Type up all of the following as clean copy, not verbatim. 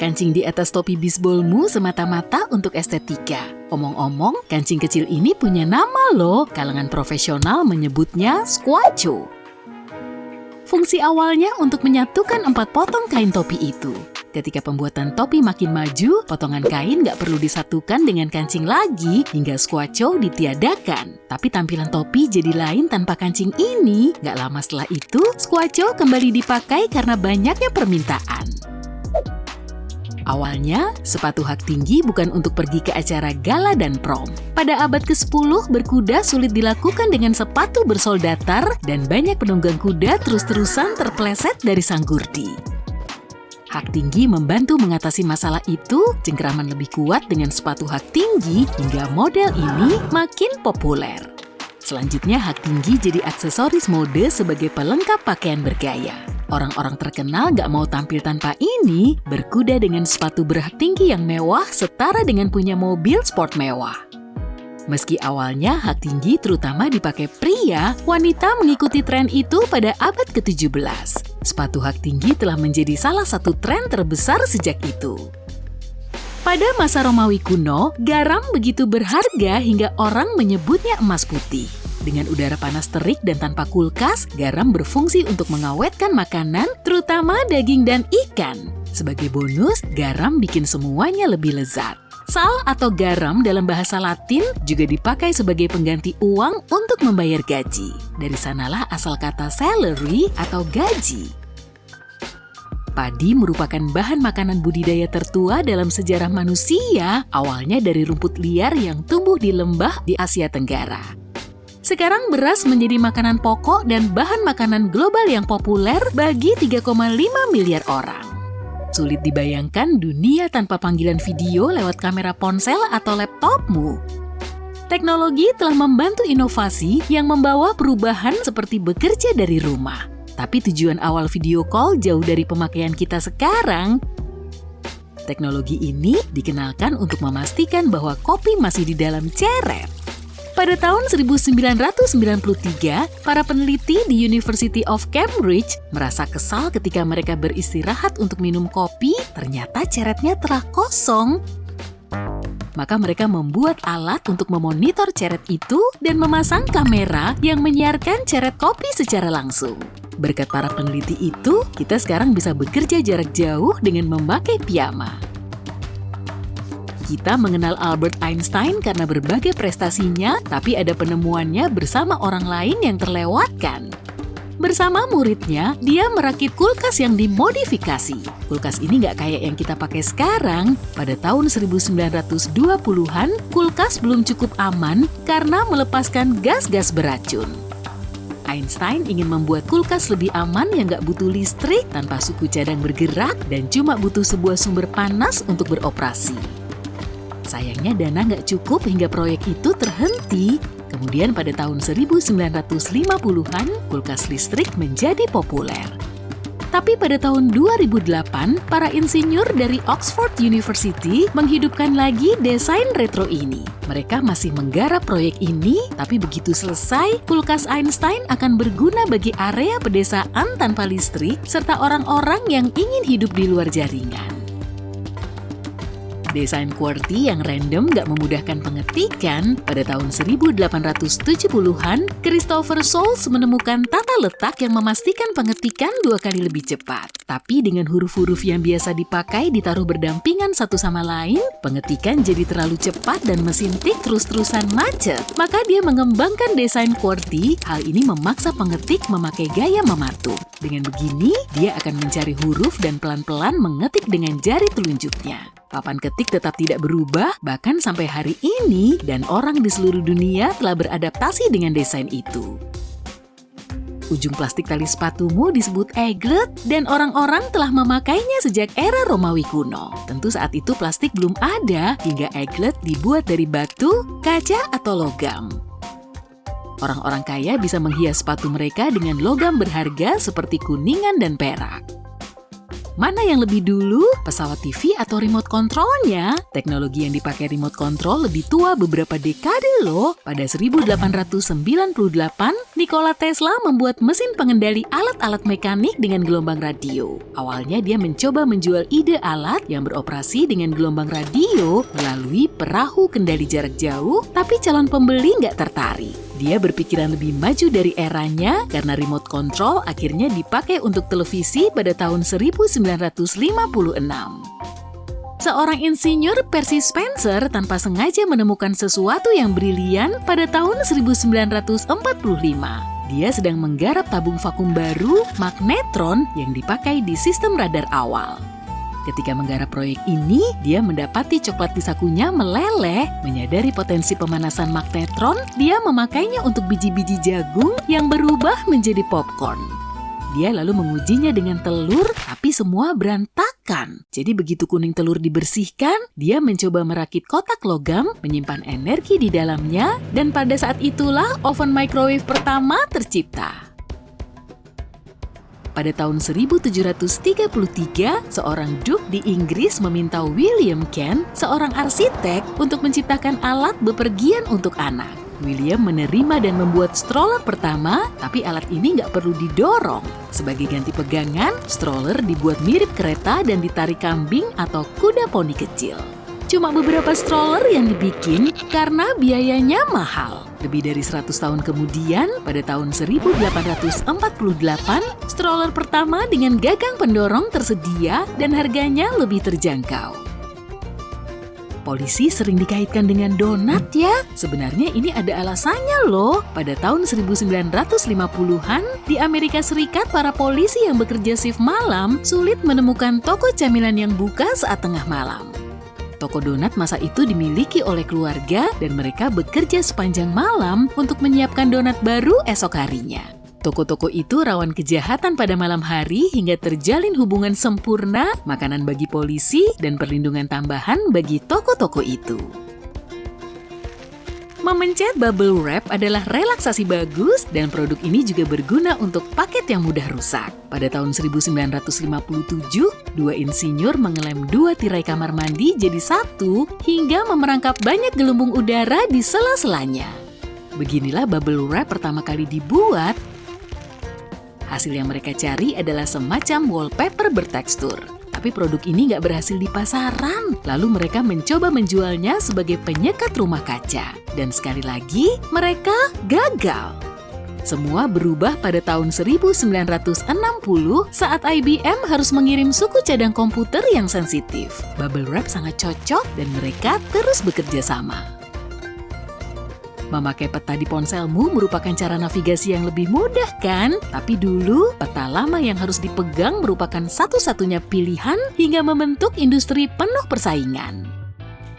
kancing di atas topi bisbolmu semata-mata untuk estetika. Omong-omong, kancing kecil ini punya nama loh. Kalangan profesional menyebutnya squacho. Fungsi awalnya untuk menyatukan 4 potong kain topi itu. Ketika pembuatan topi makin maju, potongan kain nggak perlu disatukan dengan kancing lagi hingga squacho ditiadakan. Tapi tampilan topi jadi lain tanpa kancing ini. Nggak lama setelah itu, squacho kembali dipakai karena banyaknya permintaan. Awalnya, sepatu hak tinggi bukan untuk pergi ke acara gala dan prom. Pada abad ke-10, berkuda sulit dilakukan dengan sepatu bersol datar dan banyak penunggang kuda terus-terusan terpeleset dari sanggurdi. Hak tinggi membantu mengatasi masalah itu, cengkeraman lebih kuat dengan sepatu hak tinggi hingga model ini makin populer. Selanjutnya, hak tinggi jadi aksesoris mode sebagai pelengkap pakaian bergaya. Orang-orang terkenal gak mau tampil tanpa ini, berkuda dengan sepatu berhak tinggi yang mewah setara dengan punya mobil sport mewah. Meski awalnya hak tinggi terutama dipakai pria, wanita mengikuti tren itu pada abad ke-17. Sepatu hak tinggi telah menjadi salah satu tren terbesar sejak itu. Pada masa Romawi kuno, garam begitu berharga hingga orang menyebutnya emas putih. Dengan udara panas terik dan tanpa kulkas, garam berfungsi untuk mengawetkan makanan, terutama daging dan ikan. Sebagai bonus, garam bikin semuanya lebih lezat. Sal atau garam dalam bahasa Latin juga dipakai sebagai pengganti uang untuk membayar gaji. Dari sanalah asal kata salary atau gaji. Padi merupakan bahan makanan budidaya tertua dalam sejarah manusia, awalnya dari rumput liar yang tumbuh di lembah di Asia Tenggara. Sekarang beras menjadi makanan pokok dan bahan makanan global yang populer bagi 3,5 miliar orang. Sulit dibayangkan dunia tanpa panggilan video lewat kamera ponsel atau laptopmu. Teknologi telah membantu inovasi yang membawa perubahan seperti bekerja dari rumah. Tapi tujuan awal video call jauh dari pemakaian kita sekarang. Teknologi ini dikenalkan untuk memastikan bahwa kopi masih di dalam ceret. Pada tahun 1993, para peneliti di University of Cambridge merasa kesal ketika mereka beristirahat untuk minum kopi, ternyata ceretnya telah kosong. Maka mereka membuat alat untuk memonitor ceret itu dan memasang kamera yang menyiarkan ceret kopi secara langsung. Berkat para peneliti itu, kita sekarang bisa bekerja jarak jauh dengan memakai piyama. Kita mengenal Albert Einstein karena berbagai prestasinya, tapi ada penemuannya bersama orang lain yang terlewatkan. Bersama muridnya, dia merakit kulkas yang dimodifikasi. Kulkas ini nggak kayak yang kita pakai sekarang. Pada tahun 1920-an, kulkas belum cukup aman karena melepaskan gas-gas beracun. Einstein ingin membuat kulkas lebih aman yang nggak butuh listrik, tanpa suku cadang bergerak, dan cuma butuh sebuah sumber panas untuk beroperasi. Sayangnya dana nggak cukup hingga proyek itu terhenti. Kemudian pada tahun 1950-an, kulkas listrik menjadi populer. Tapi pada tahun 2008, para insinyur dari Oxford University menghidupkan lagi desain retro ini. Mereka masih menggarap proyek ini, tapi begitu selesai, kulkas Einstein akan berguna bagi area pedesaan tanpa listrik serta orang-orang yang ingin hidup di luar jaringan. Desain QWERTY yang random gak memudahkan pengetikan, pada tahun 1870-an, Christopher Soles menemukan tata letak yang memastikan pengetikan 2 kali lebih cepat. Tapi dengan huruf-huruf yang biasa dipakai ditaruh berdampingan satu sama lain, pengetikan jadi terlalu cepat dan mesin tik terus-terusan macet. Maka dia mengembangkan desain QWERTY, hal ini memaksa pengetik memakai gaya mematuk. Dengan begini, dia akan mencari huruf dan pelan-pelan mengetik dengan jari telunjuknya. Papan ketik tetap tidak berubah, bahkan sampai hari ini, dan orang di seluruh dunia telah beradaptasi dengan desain itu. Ujung plastik tali sepatumu disebut eaglet, dan orang-orang telah memakainya sejak era Romawi kuno. Tentu saat itu plastik belum ada, hingga eaglet dibuat dari batu, kaca, atau logam. Orang-orang kaya bisa menghias sepatu mereka dengan logam berharga seperti kuningan dan perak. Mana yang lebih dulu, pesawat TV atau remote controlnya? Teknologi yang dipakai remote control lebih tua beberapa dekade loh. Pada 1898, Nikola Tesla membuat mesin pengendali alat-alat mekanik dengan gelombang radio. Awalnya dia mencoba menjual ide alat yang beroperasi dengan gelombang radio melalui perahu kendali jarak jauh, tapi calon pembeli nggak tertarik. Dia berpikiran lebih maju dari eranya karena remote control akhirnya dipakai untuk televisi pada tahun 1956. Seorang insinyur Percy Spencer tanpa sengaja menemukan sesuatu yang brilian pada tahun 1945. Dia sedang menggarap tabung vakum baru, magnetron, yang dipakai di sistem radar awal. Ketika menggarap proyek ini, dia mendapati coklat di sakunya meleleh. Menyadari potensi pemanasan magnetron, dia memakainya untuk biji-biji jagung yang berubah menjadi popcorn. Dia lalu mengujinya dengan telur, tapi semua berantakan. Jadi begitu kuning telur dibersihkan, dia mencoba merakit kotak logam, menyimpan energi di dalamnya, dan pada saat itulah oven microwave pertama tercipta. Pada tahun 1733, seorang duke di Inggris meminta William Kent, seorang arsitek, untuk menciptakan alat bepergian untuk anak. William menerima dan membuat stroller pertama, tapi alat ini nggak perlu didorong. Sebagai ganti pegangan, stroller dibuat mirip kereta dan ditarik kambing atau kuda poni kecil. Cuma beberapa stroller yang dibikin karena biayanya mahal. Lebih dari 100 tahun kemudian, pada tahun 1848, stroller pertama dengan gagang pendorong tersedia dan harganya lebih terjangkau. Polisi sering dikaitkan dengan donat ya. Sebenarnya ini ada alasannya loh. Pada tahun 1950-an, di Amerika Serikat para polisi yang bekerja shift malam sulit menemukan toko camilan yang buka saat tengah malam. Toko donat masa itu dimiliki oleh keluarga dan mereka bekerja sepanjang malam untuk menyiapkan donat baru esok harinya. Toko-toko itu rawan kejahatan pada malam hari hingga terjalin hubungan sempurna, makanan bagi polisi, dan perlindungan tambahan bagi toko-toko itu. Memencet bubble wrap adalah relaksasi bagus dan produk ini juga berguna untuk paket yang mudah rusak. Pada tahun 1957, dua insinyur mengelem dua tirai kamar mandi jadi satu hingga memerangkap banyak gelembung udara di sela-selanya. Beginilah bubble wrap pertama kali dibuat. Hasil yang mereka cari adalah semacam wallpaper bertekstur. Tapi produk ini nggak berhasil di pasaran. Lalu mereka mencoba menjualnya sebagai penyekat rumah kaca. Dan sekali lagi, mereka gagal. Semua berubah pada tahun 1960 saat IBM harus mengirim suku cadang komputer yang sensitif. Bubble wrap sangat cocok dan mereka terus bekerja sama. Memakai peta di ponselmu merupakan cara navigasi yang lebih mudah kan? Tapi dulu, peta lama yang harus dipegang merupakan satu-satunya pilihan hingga membentuk industri penuh persaingan.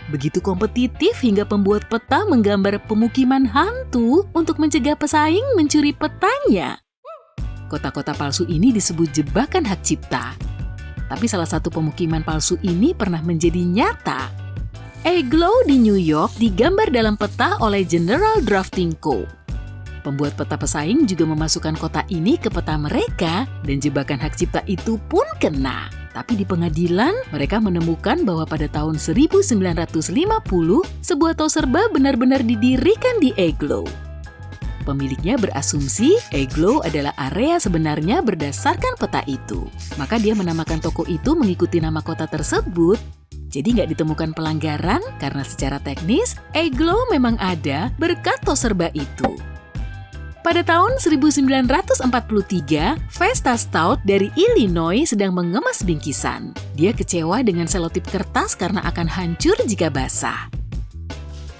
Begitu kompetitif hingga pembuat peta menggambar pemukiman hantu untuk mencegah pesaing mencuri petanya. Kota-kota palsu ini disebut jebakan hak cipta. Tapi salah satu pemukiman palsu ini pernah menjadi nyata. Eglow di New York digambar dalam peta oleh General Drafting Co. Pembuat peta pesaing juga memasukkan kota ini ke peta mereka dan jebakan hak cipta itu pun kena. Tapi di pengadilan, mereka menemukan bahwa pada tahun 1950, sebuah toko serba benar-benar didirikan di Eglow. Pemiliknya berasumsi Eglow adalah area sebenarnya berdasarkan peta itu. Maka dia menamakan toko itu mengikuti nama kota tersebut. Jadi nggak ditemukan pelanggaran karena secara teknis, Eglow memang ada berkat toko serba itu. Pada tahun 1943, Vesta Stout dari Illinois sedang mengemas bingkisan. Dia kecewa dengan selotip kertas karena akan hancur jika basah.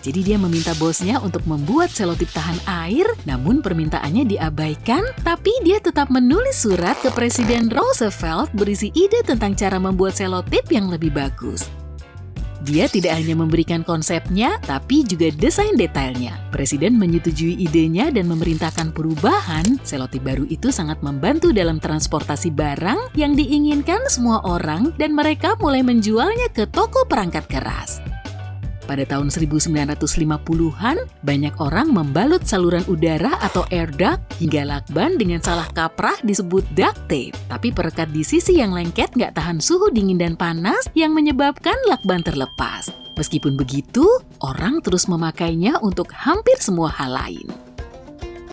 Jadi dia meminta bosnya untuk membuat selotip tahan air, namun permintaannya diabaikan, tapi dia tetap menulis surat ke Presiden Roosevelt berisi ide tentang cara membuat selotip yang lebih bagus. Dia tidak hanya memberikan konsepnya, tapi juga desain detailnya. Presiden menyetujui idenya dan memerintahkan perubahan. Selotip baru itu sangat membantu dalam transportasi barang yang diinginkan semua orang dan mereka mulai menjualnya ke toko perangkat keras. Pada tahun 1950-an, banyak orang membalut saluran udara atau air duct hingga lakban dengan salah kaprah disebut duct tape. Tapi perekat di sisi yang lengket nggak tahan suhu dingin dan panas yang menyebabkan lakban terlepas. Meskipun begitu, orang terus memakainya untuk hampir semua hal lain.